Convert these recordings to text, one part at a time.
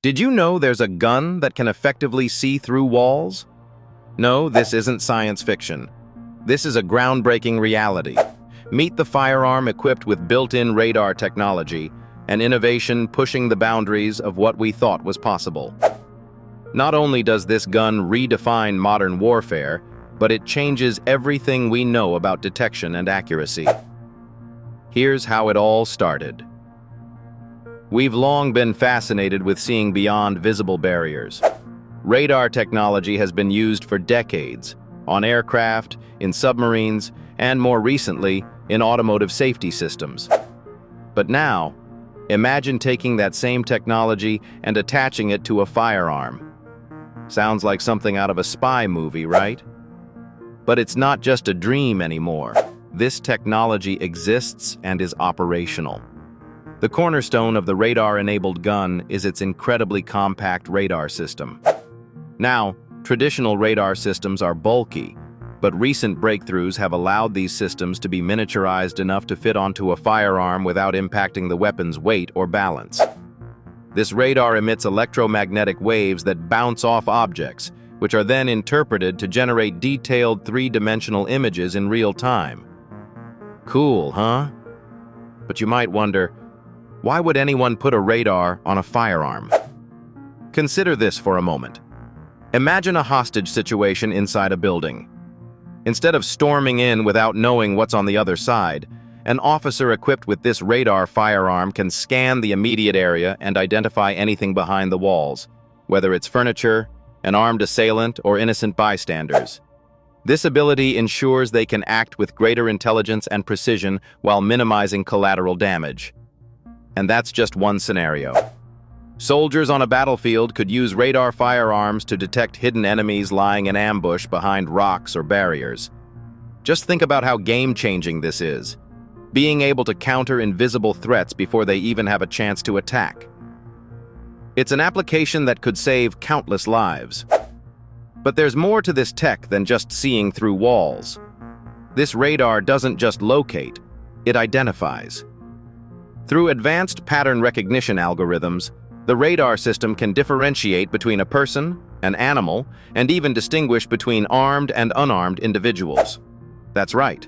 Did you know there's a gun that can effectively see through walls? No, this isn't science fiction. This is a groundbreaking reality. Meet the Firearm equipped with built-in radar technology, an innovation pushing the boundaries of what we thought was possible. Not only does this gun redefine modern warfare, but it changes everything we know about detection and accuracy. Here's how it all started. We've long been fascinated with seeing beyond visible barriers. Radar technology has been used for decades, on aircraft, in submarines, and more recently, in automotive safety systems. But now, imagine taking that same technology and attaching it to a firearm. Sounds like something out of a spy movie, right? But it's not just a dream anymore. This technology exists and is operational. The cornerstone of the radar-enabled gun is its incredibly compact radar system. Now, traditional radar systems are bulky, but recent breakthroughs have allowed these systems to be miniaturized enough to fit onto a firearm without impacting the weapon's weight or balance. This radar emits electromagnetic waves that bounce off objects, which are then interpreted to generate detailed three-dimensional images in real time. Cool, huh? But you might wonder, why would anyone put a radar on a firearm? Consider this for a moment. Imagine a hostage situation inside a building. Instead of storming in without knowing what's on the other side, an officer equipped with this radar firearm can scan the immediate area and identify anything behind the walls, whether it's furniture, an armed assailant, or innocent bystanders. This ability ensures they can act with greater intelligence and precision while minimizing collateral damage. And that's just one scenario. Soldiers on a battlefield could use radar firearms to detect hidden enemies lying in ambush behind rocks or barriers. Just think about how game-changing this is, being able to counter invisible threats before they even have a chance to attack. It's an application that could save countless lives. But there's more to this tech than just seeing through walls. This radar doesn't just locate, it identifies. Through advanced pattern recognition algorithms, the radar system can differentiate between a person, an animal, and even distinguish between armed and unarmed individuals. That's right.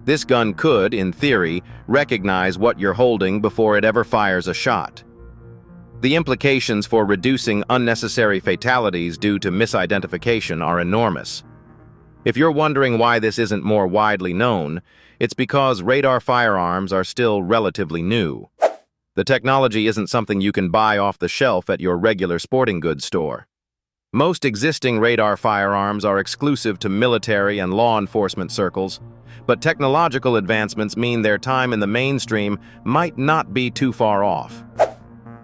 This gun could, in theory, recognize what you're holding before it ever fires a shot. The implications for reducing unnecessary fatalities due to misidentification are enormous. If you're wondering why this isn't more widely known, it's because radar firearms are still relatively new. The technology isn't something you can buy off the shelf at your regular sporting goods store. Most existing radar firearms are exclusive to military and law enforcement circles, but technological advancements mean their time in the mainstream might not be too far off.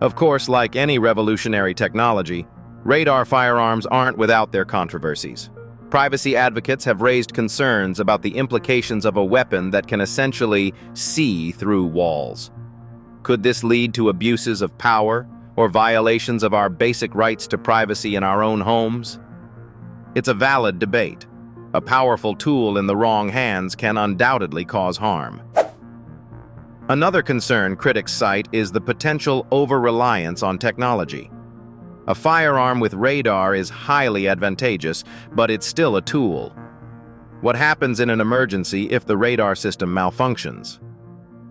Of course, like any revolutionary technology, radar firearms aren't without their controversies. Privacy advocates have raised concerns about the implications of a weapon that can essentially see through walls. Could this lead to abuses of power or violations of our basic rights to privacy in our own homes? It's a valid debate. A powerful tool in the wrong hands can undoubtedly cause harm. Another concern critics cite is the potential over-reliance on technology. A firearm with radar is highly advantageous, but it's still a tool. What happens in an emergency if the radar system malfunctions?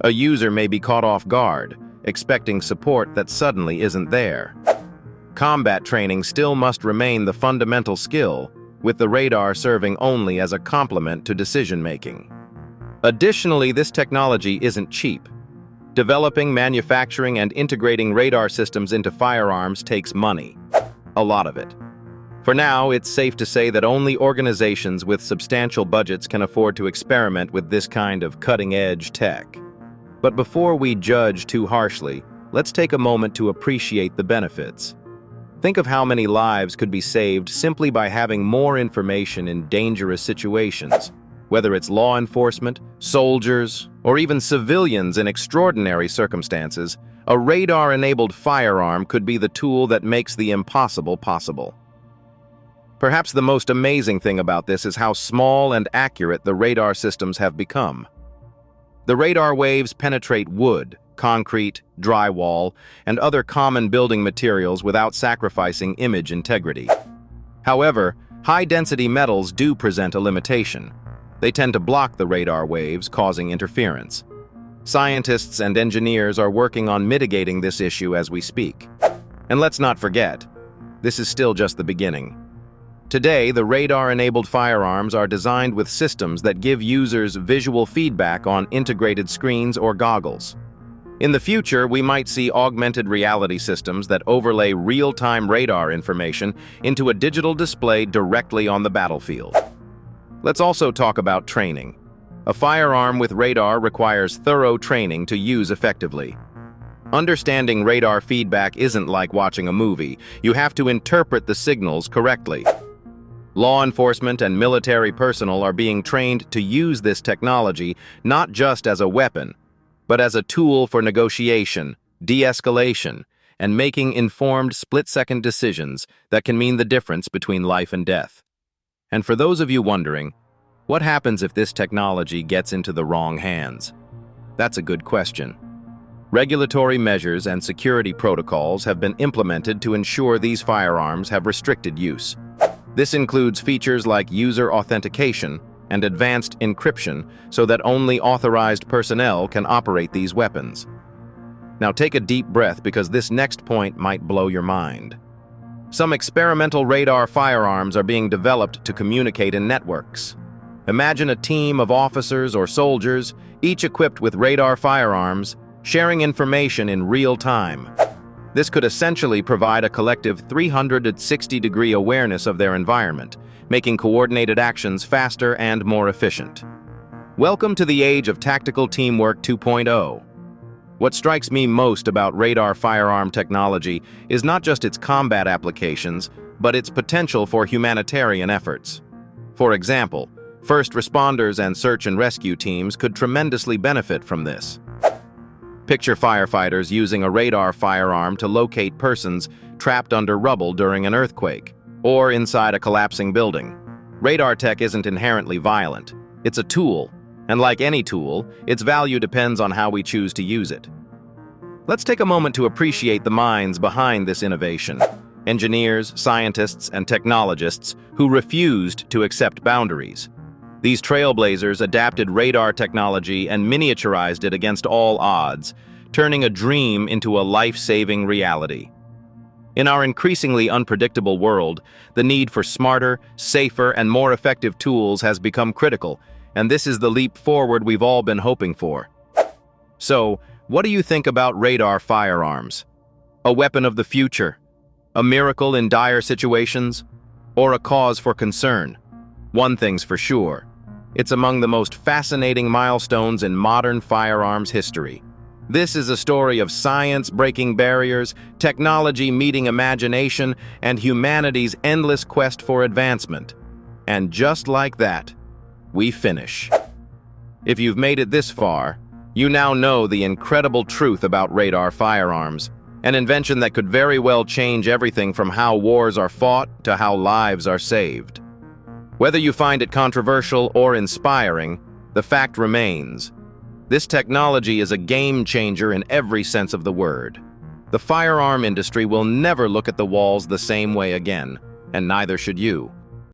A user may be caught off guard, expecting support that suddenly isn't there. Combat training still must remain the fundamental skill, with the radar serving only as a complement to decision-making. Additionally, this technology isn't cheap. Developing, manufacturing, and integrating radar systems into firearms takes money. A lot of it. For now, it's safe to say that only organizations with substantial budgets can afford to experiment with this kind of cutting-edge tech. But before we judge too harshly, let's take a moment to appreciate the benefits. Think of how many lives could be saved simply by having more information in dangerous situations. Whether it's law enforcement, soldiers, or even civilians in extraordinary circumstances, a radar-enabled firearm could be the tool that makes the impossible possible. Perhaps the most amazing thing about this is how small and accurate the radar systems have become. The radar waves penetrate wood, concrete, drywall, and other common building materials without sacrificing image integrity. However, high-density metals do present a limitation. They tend to block the radar waves, causing interference. Scientists and engineers are working on mitigating this issue as we speak. And let's not forget, this is still just the beginning. Today, the radar-enabled firearms are designed with systems that give users visual feedback on integrated screens or goggles. In the future, we might see augmented reality systems that overlay real-time radar information into a digital display directly on the battlefield. Let's also talk about training. A firearm with radar requires thorough training to use effectively. Understanding radar feedback isn't like watching a movie. You have to interpret the signals correctly. Law enforcement and military personnel are being trained to use this technology not just as a weapon, but as a tool for negotiation, de-escalation, and making informed split-second decisions that can mean the difference between life and death. And for those of you wondering, what happens if this technology gets into the wrong hands? That's a good question. Regulatory measures and security protocols have been implemented to ensure these firearms have restricted use. This includes features like user authentication and advanced encryption so that only authorized personnel can operate these weapons. Now take a deep breath because this next point might blow your mind. Some experimental radar firearms are being developed to communicate in networks. Imagine a team of officers or soldiers, each equipped with radar firearms, sharing information in real time. This could essentially provide a collective 360-degree awareness of their environment, making coordinated actions faster and more efficient. Welcome to the age of tactical teamwork 2.0. What strikes me most about radar firearm technology is not just its combat applications, but its potential for humanitarian efforts. For example, first responders and search and rescue teams could tremendously benefit from this. Picture firefighters using a radar firearm to locate persons trapped under rubble during an earthquake or inside a collapsing building. Radar tech isn't inherently violent. It's a tool, and like any tool, its value depends on how we choose to use it. Let's take a moment to appreciate the minds behind this innovation. Engineers, scientists, and technologists who refused to accept boundaries. These trailblazers adapted radar technology and miniaturized it against all odds, turning a dream into a life-saving reality. In our increasingly unpredictable world, the need for smarter, safer, and more effective tools has become critical, and this is the leap forward we've all been hoping for. So, what do you think about radar firearms? A weapon of the future? A miracle in dire situations? Or a cause for concern? One thing's for sure. It's among the most fascinating milestones in modern firearms history. This is a story of science breaking barriers, technology meeting imagination, and humanity's endless quest for advancement. And just like that, we finish. If you've made it this far, you now know the incredible truth about radar firearms, an invention that could very well change everything from how wars are fought to how lives are saved. Whether you find it controversial or inspiring, the fact remains. This technology is a game changer in every sense of the word. The firearm industry will never look at the walls the same way again, and neither should you.